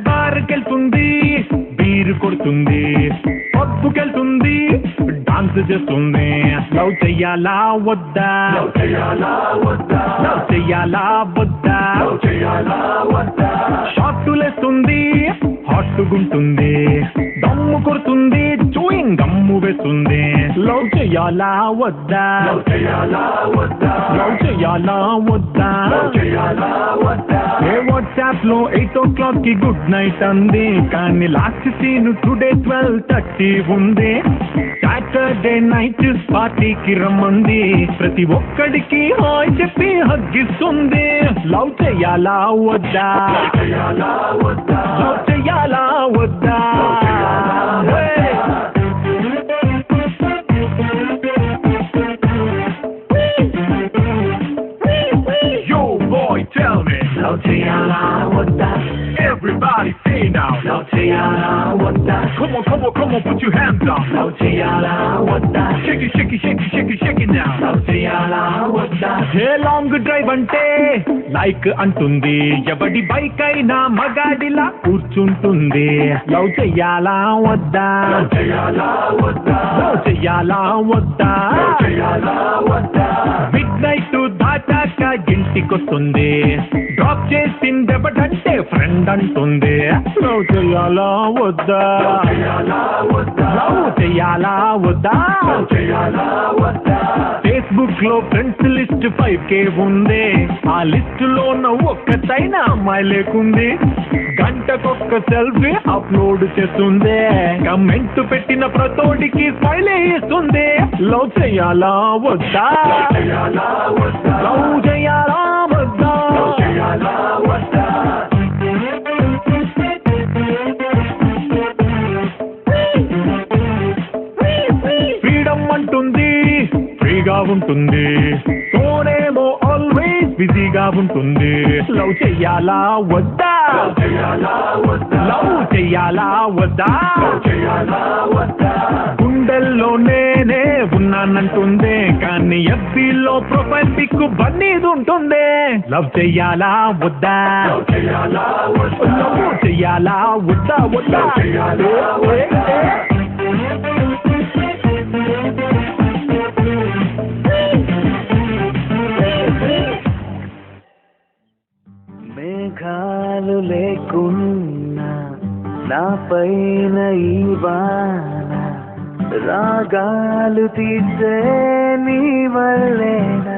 బార్కెళ్తుంది beer కొడుతుంది పబ్బుకెళ్తుంది dance చేస్తుంది love చెయ్యాలా వద్దా లవ్ చెయ్యాలా వద్దా షార్టులేస్తుంది హాట్టుగుంటుంది దమ్ము కొడుతుంది చూయింగ్ గమ్ము వేస్తుంది లవ్ చెయ్యాలా వద్దా ఏ వాట్సాప్ లో 8 o'clock కి గుడ్ నైట్ అంది కానీ లాస్ట్ సీన్ టుడే 12:30 ఉంది సాటర్డే నైట్ పార్టీకి రమ్మంది ప్రతి ఒక్కడికి హాయ్ చెప్పి హగ్గిస్తుంది లవ్ చెయ్యాలా వద్దా Yo boy tell me love చెయ్యాలా వద్దా everybody say now love చెయ్యాలా వద్దా come on put your hands up love చెయ్యాలా వద్దా shake it now love చెయ్యాలా వద్దా ఏ లాంగ్ డ్రైవ్ అంటే లైక్ అంటుంది ఎవడి బైక్ అయినా మగాడిలా కూర్చుంటుంది లవ్ చెయ్యాలా వద్దా మిడ్ నైట్ దాటాక ఇంటికొస్తుంది డ్రాప్ చేసిందెవడంటే ఫ్రెండ్ అంటుంది లవ్ చెయ్యాలా వద్దా ఫేస్బుక్ లో ఫ్రెండ్స్ లిస్ట్ 5K ఉంది ఆ లిస్ట్ లో ఒక్కటైనా అమ్మాయి లేకుంది గంటకొక్క సెల్ఫీ అప్లోడ్ చేస్తుంది కమెంట్ పెట్టిన ప్రతోడికి స్మైల్ ఇస్తుంది లవ్ చెయ్యాలా వద్దా ఫ్రీడమ్ అంటుంది ఫ్రీగా ఉంటుంది తోనేమో ఆల్వేస్ బిజీగా ఉంటుంది లవ్ చెయ్యాలా వద్దా గుండెల్లో నేనే ఉన్నానంటుంది కానీ ఎఫ్బీలో ప్రొఫైల్ పిక్ బన్నీది ఉంటుంది లవ్ చెయ్యాలా వద్దా మేఘాలు లేకున్నా నా పైన ఈ వాన రాగాలు తీసే నీ వల్లేనా